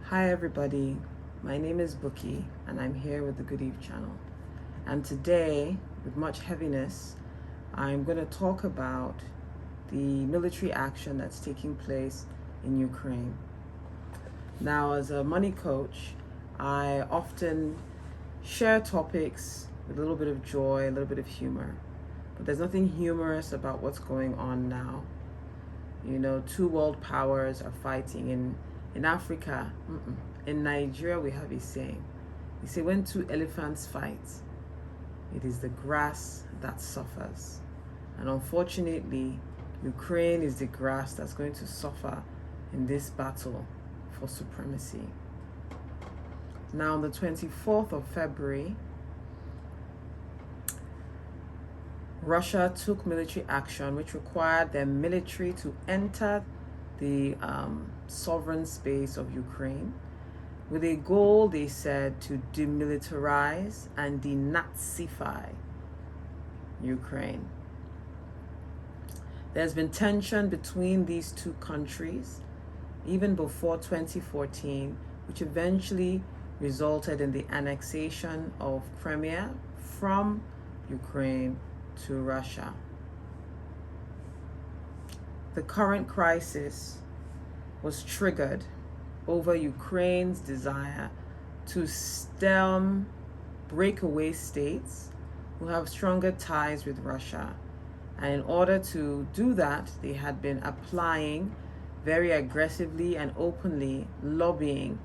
Hi everybody, my name is Bookie and I'm here with the Good Eve channel. And today, with much heaviness, I'm going to talk about the military action that's taking place in Ukraine. Now, as a money coach, I often share topics with a little bit of joy, a little bit of humor. But there's nothing humorous about what's going on now. You know, two world powers are fighting in Africa. In Nigeria, we have a saying. We say when two elephants fight, it is the grass that suffers. And unfortunately, Ukraine is the grass that's going to suffer in this battle for supremacy. Now, on the 24th of February, Russia took military action which required their military to enter the sovereign space of Ukraine with a goal, they said, to demilitarize and denazify Ukraine. There's been tension between these two countries even before 2014, which eventually resulted in the annexation of Crimea from Ukraine to Russia. The current crisis was triggered over Ukraine's desire to stem breakaway states who have stronger ties with Russia. And in order to do that, they had been applying very aggressively and openly, lobbying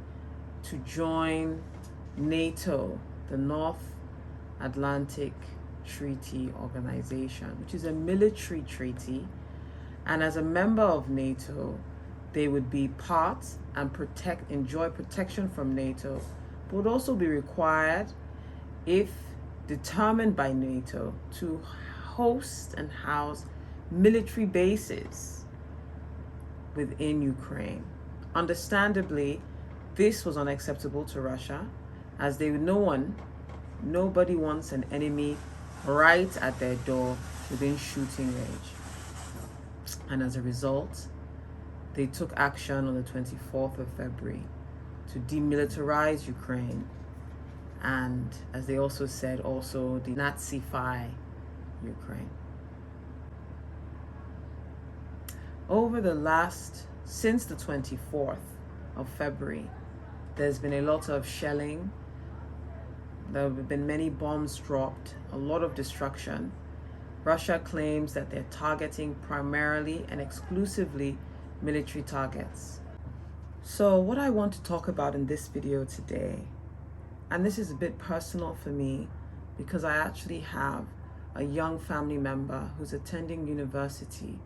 to join NATO, the North Atlantic Treaty Organization, which is a military treaty. And as a member of NATO, they would be part and enjoy protection from NATO, but would also be required, if determined by NATO, to host and house military bases within Ukraine. Understandably, this was unacceptable to Russia, as nobody wants an enemy right at their door within shooting range. And as a result, they took action on the 24th of February to demilitarize Ukraine and, as they also said, also denazify Ukraine. Since the 24th of February, there's been a lot of shelling. There have been many bombs dropped, a lot of destruction. Russia claims that they're targeting primarily and exclusively military targets. So what I want to talk about in this video today, and this is a bit personal for me because I actually have a young family member who's attending university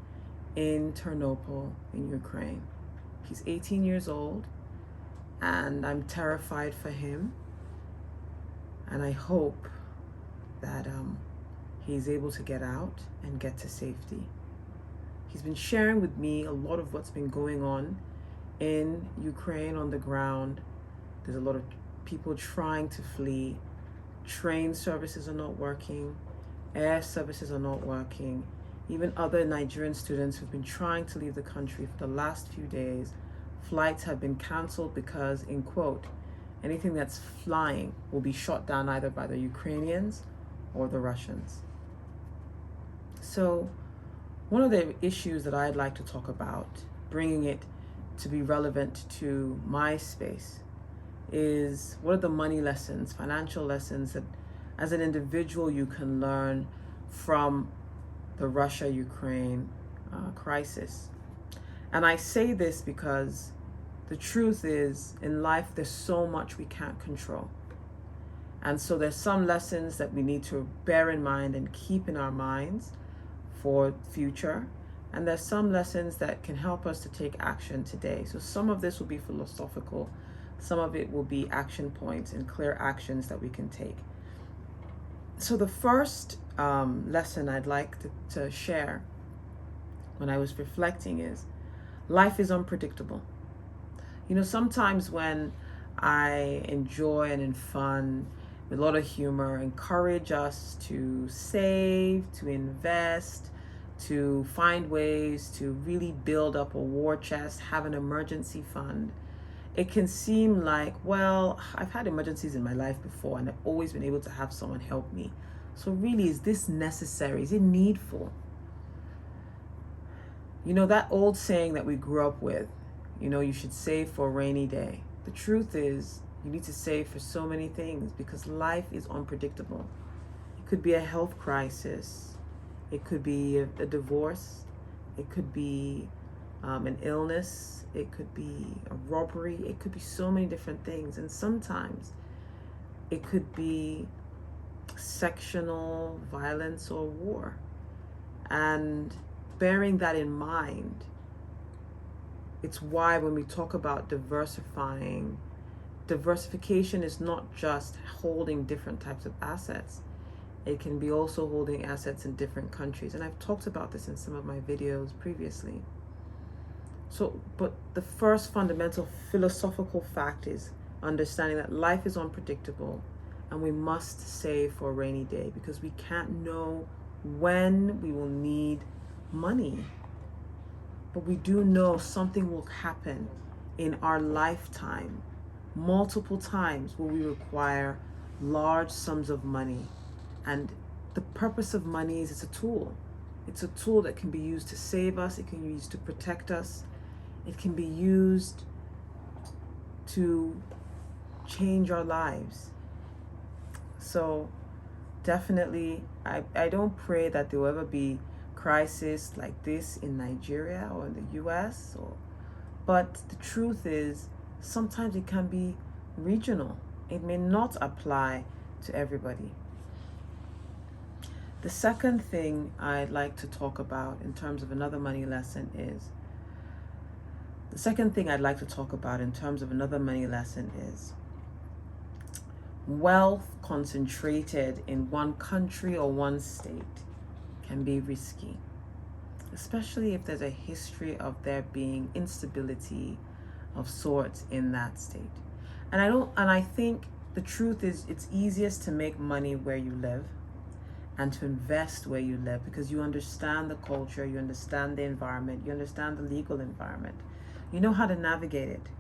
in Ternopil in Ukraine. He's 18 years old and I'm terrified for him. And I hope that he's able to get out and get to safety. He's been sharing with me a lot of what's been going on in Ukraine on the ground. There's a lot of people trying to flee. Train services are not working. Air services are not working. Even other Nigerian students who've been trying to leave the country for the last few days, flights have been canceled because, in quote, anything that's flying will be shot down either by the Ukrainians or the Russians. So one of the issues that I'd like to talk about, bringing it to be relevant to my space, is what are the money lessons, financial lessons that as an individual you can learn from the Russia-Ukraine crisis. And I say this because the truth is, in life, there's so much we can't control. And so there's some lessons that we need to bear in mind and keep in our minds for future. And there's some lessons that can help us to take action today. So some of this will be philosophical. Some of it will be action points and clear actions that we can take. So the first lesson I'd like to share when I was reflecting is life is unpredictable. You know, sometimes when I enjoy and in fun, with a lot of humor, encourage us to save, to invest, to find ways to really build up a war chest, have an emergency fund, it can seem like, well, I've had emergencies in my life before and I've always been able to have someone help me. So really, is this necessary? Is it needful? You know, that old saying that we grew up with, you know, you should save for a rainy day. The truth is, you need to save for so many things because life is unpredictable. It could be a health crisis. It could be a divorce. It could be an illness. It could be a robbery. It could be so many different things. And sometimes it could be sectional violence or war. And bearing that in mind, it's why when we talk about diversification is not just holding different types of assets. It can be also holding assets in different countries. And I've talked about this in some of my videos previously. So, but the first fundamental philosophical fact is understanding that life is unpredictable and we must save for a rainy day because we can't know when we will need money. But we do know something will happen in our lifetime, multiple times where we require large sums of money. And the purpose of money is it's a tool. It's a tool that can be used to save us. It can be used to protect us. It can be used to change our lives. So definitely, I don't pray that there will ever be crisis like this in Nigeria or in the US, but the truth is sometimes it can be regional. It may not apply to everybody. The second thing I'd like to talk about in terms of another money lesson is wealth concentrated in one country or one state can be risky, especially if there's a history of there being instability of sorts in that state. And I think the truth is it's easiest to make money where you live and to invest where you live because you understand the culture, you understand the environment, you understand the legal environment. You know how to navigate it.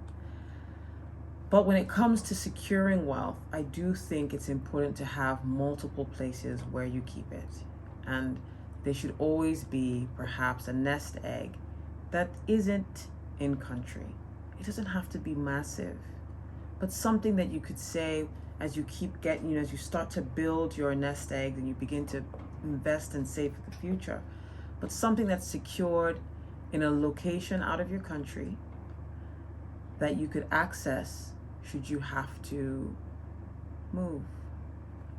But when it comes to securing wealth, I do think it's important to have multiple places where you keep it. And there should always be perhaps a nest egg that isn't in country. It doesn't have to be massive, but something that you could say as you keep getting, as you start to build your nest egg and you begin to invest and save for the future, but something that's secured in a location out of your country that you could access should you have to move.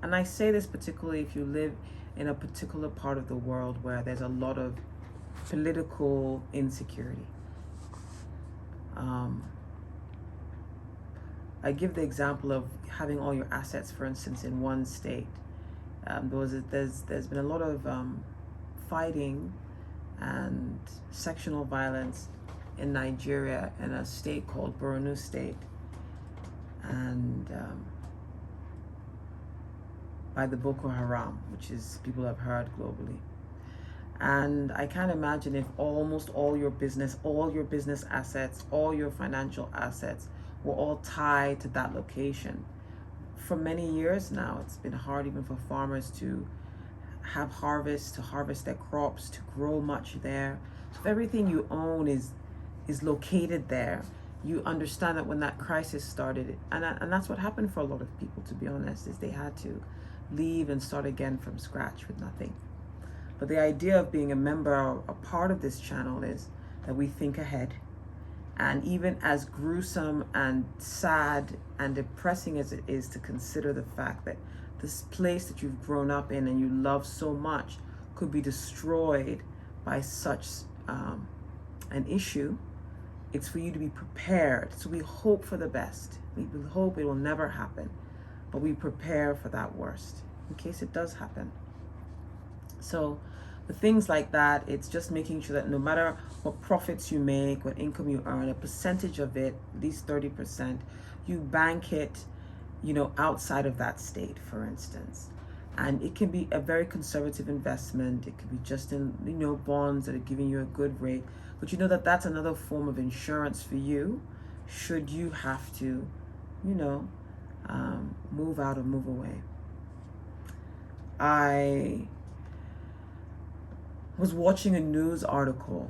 And I say this particularly if you live in a particular part of the world where there's a lot of political insecurity. I give the example of having all your assets, for instance, in one state. There's been a lot of fighting and sectional violence in Nigeria in a state called Borno State, and by the Boko Haram, which is people have heard globally. And I can't imagine if almost all your business assets, all your financial assets were all tied to that location. For many years now, it's been hard even for farmers to have to harvest their crops, to grow much there. So if everything you own is located there, you understand that when that crisis started, and that's what happened for a lot of people, to be honest, is they had to leave and start again from scratch with nothing. But the idea of being a member or a part of this channel is that we think ahead. And even as gruesome and sad and depressing as it is to consider the fact that this place that you've grown up in and you love so much could be destroyed by such an issue, it's for you to be prepared. So we hope for the best. We hope it will never happen, but we prepare for that worst in case it does happen. So with things like that, it's just making sure that no matter what profits you make, what income you earn, a percentage of it, at least 30%, you bank it, outside of that state, for instance. And it can be a very conservative investment. It could be just in, bonds that are giving you a good rate. But you know that that's another form of insurance for you should you have to, you know, move out or move away. I was watching a news article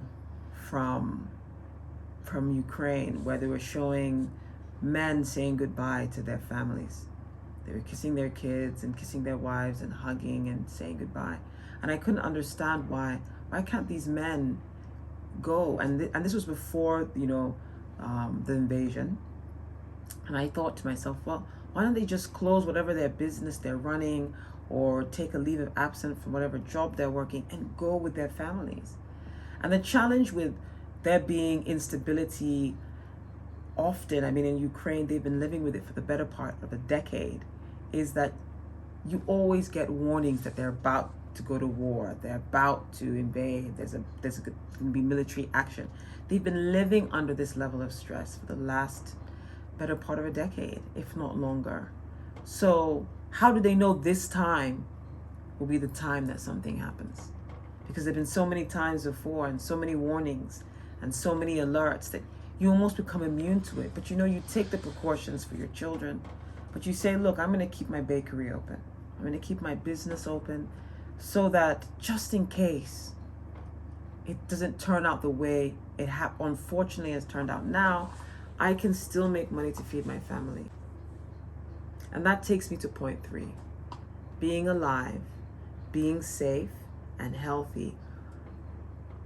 from Ukraine where they were showing men saying goodbye to their families. They were kissing their kids and kissing their wives and hugging and saying goodbye. And I couldn't understand why can't these men go? And this was before, the invasion. And I thought to myself, well, why don't they just close whatever their business they're running, or take a leave of absence from whatever job they're working and go with their families? And the challenge with there being instability often, I mean, in Ukraine, they've been living with it for the better part of a decade, is that you always get warnings that they're about to go to war, they're about to invade, there's going to be military action. They've been living under this level of stress for the last better part of a decade, if not longer. So how do they know this time will be the time that something happens? Because there have been so many times before, and so many warnings and so many alerts, that you almost become immune to it. But you take the precautions for your children, but you say, look, I'm going to keep my bakery open, I'm going to keep my business open, so that just in case it doesn't turn out the way it unfortunately has turned out now, I can still make money to feed my family. And that takes me to point 3. Being alive, being safe and healthy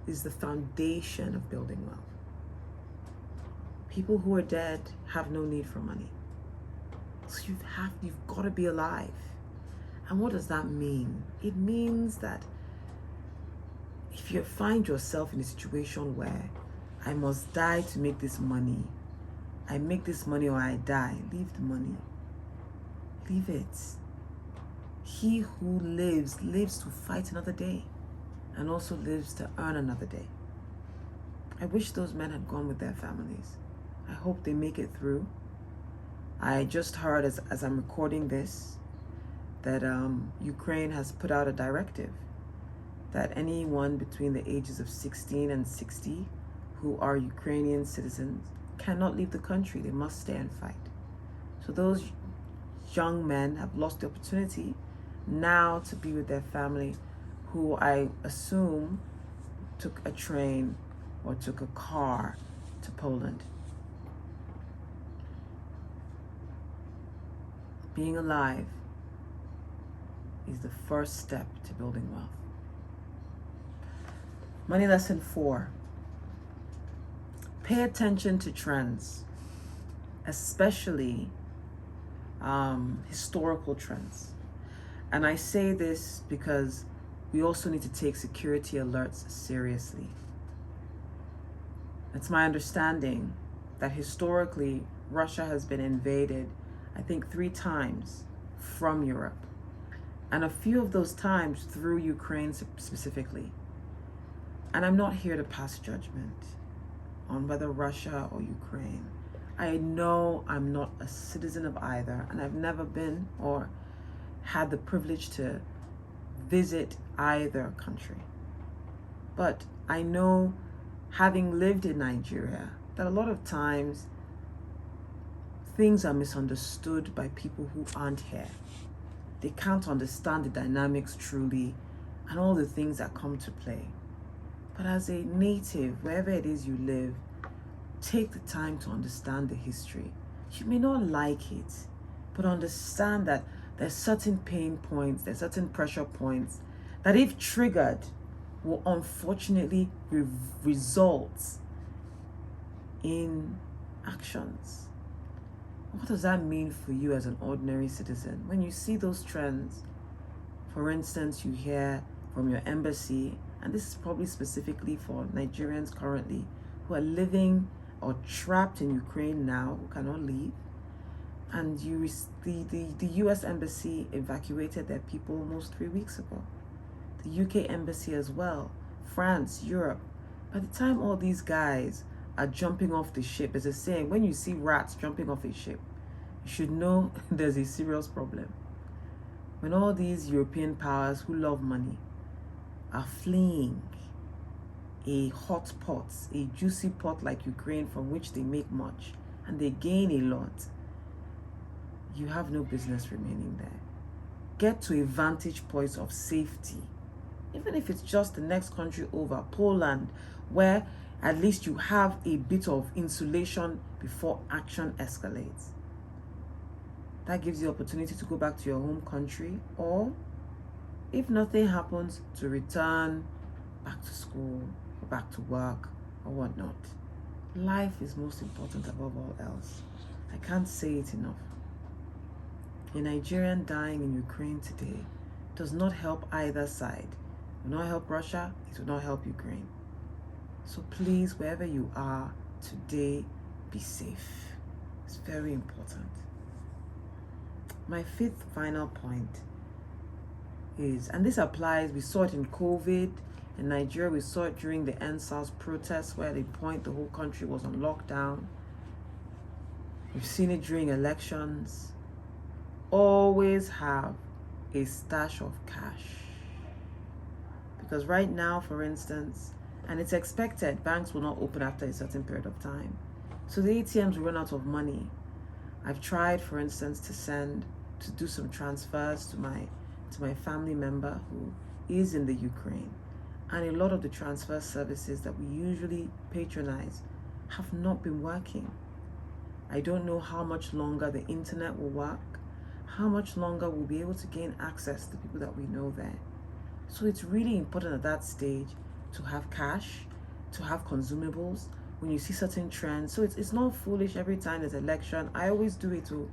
is the foundation of building wealth. People who are dead have no need for money. So you've got to be alive. And what does that mean? It means that if you find yourself in a situation where I must die to make this money, I make this money or I die, leave the money. Leave it. He who lives to fight another day, and also lives to earn another day. I wish those men had gone with their families. I hope they make it through. I just heard as I'm recording this that Ukraine has put out a directive that anyone between the ages of 16 and 60 who are Ukrainian citizens cannot leave the country. They must stay and fight. So those young men have lost the opportunity now to be with their family, who I assume took a train or took a car to Poland. Being alive is the first step to building wealth. Money lesson 4. Pay attention to trends, especially historical trends. And I say this because we also need to take security alerts seriously. It's my understanding that historically Russia has been invaded, I think 3 times from Europe, and a few of those times through Ukraine specifically. And I'm not here to pass judgment on whether Russia or Ukraine. I know I'm not a citizen of either, and I've never been or had the privilege to visit either country. But I know, having lived in Nigeria, that a lot of times things are misunderstood by people who aren't here. They can't understand the dynamics truly and all the things that come to play. But as a native, wherever it is you live, take the time to understand the history. You may not like it, but understand that there's certain pain points, there's certain pressure points that, if triggered, will unfortunately result in actions. What does that mean for you as an ordinary citizen? When you see those trends, for instance, you hear from your embassy, and this is probably specifically for Nigerians currently who are living or trapped in Ukraine now, who cannot leave, and the US embassy evacuated their people almost 3 weeks ago. The UK embassy as well, France, Europe. By the time all these guys are jumping off the ship, there's a saying, when you see rats jumping off a ship, you should know there's a serious problem. When all these European powers who love money are fleeing a hot pot, a juicy pot like Ukraine, from which they make much, and they gain a lot, you have no business remaining there. Get to a vantage point of safety, even if it's just the next country over, Poland, where at least you have a bit of insulation before action escalates. That gives you opportunity to go back to your home country, or if nothing happens, to return back to school or back to work or whatnot. Life is most important above all else. I can't say it enough. A Nigerian dying in Ukraine today does not help either side. It will not help Russia, it will not help Ukraine. So please, wherever you are today, be safe. It's very important. My fifth final point is, and this applies, we saw it in COVID, in Nigeria, we saw it during the EndSARS protests where at a point the whole country was on lockdown. We've seen it during elections. Always have a stash of cash. Because right now, for instance, and it's expected, banks will not open after a certain period of time. So the ATMs will run out of money. I've tried, for instance, to do some transfers to my family member who is in the Ukraine. And a lot of the transfer services that we usually patronize have not been working. I don't know how much longer the internet will work, how much longer we'll be able to gain access to people that we know there. So it's really important at that stage to have cash, to have consumables when you see certain trends. So it's not foolish every time there's election. I always do it too.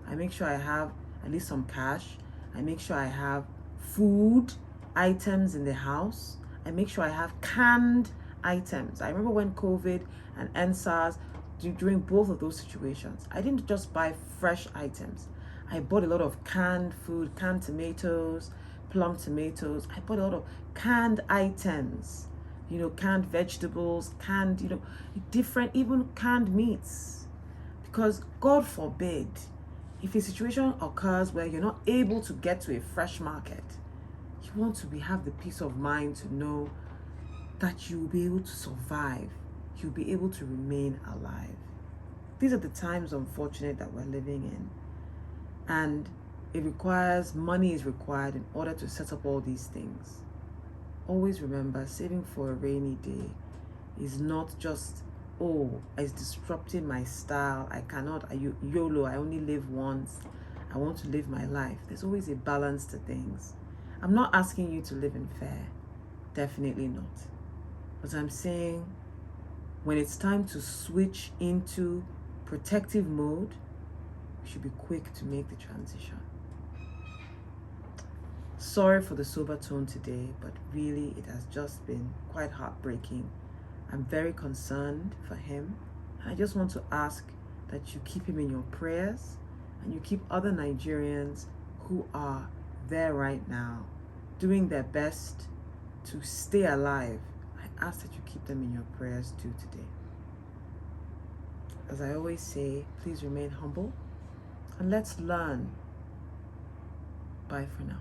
I make sure I have at least some cash. I make sure I have food items in the house. I make sure I have canned items. I remember when COVID and EndSARS, during both of those situations, I didn't just buy fresh items. I bought a lot of canned food, canned tomatoes, plum tomatoes. I bought a lot of canned items, canned vegetables, canned, different, even canned meats. Because God forbid, if a situation occurs where you're not able to get to a fresh market, you want to have the peace of mind to know that you'll be able to survive. You'll be able to remain alive. These are the times, unfortunate, that we're living in. And money is required in order to set up all these things. Always remember, saving for a rainy day is not just, it's disrupting my style. YOLO, I only live once. I want to live my life. There's always a balance to things. I'm not asking you to live in fear. Definitely not. But I'm saying, when it's time to switch into protective mode, we should be quick to make the transition. Sorry for the sober tone today, but really it has just been quite heartbreaking. I'm very concerned for him. And I just want to ask that you keep him in your prayers and you keep other Nigerians who are there right now doing their best to stay alive. I ask that you keep them in your prayers too today. As I always say, please remain humble and let's learn. Bye for now.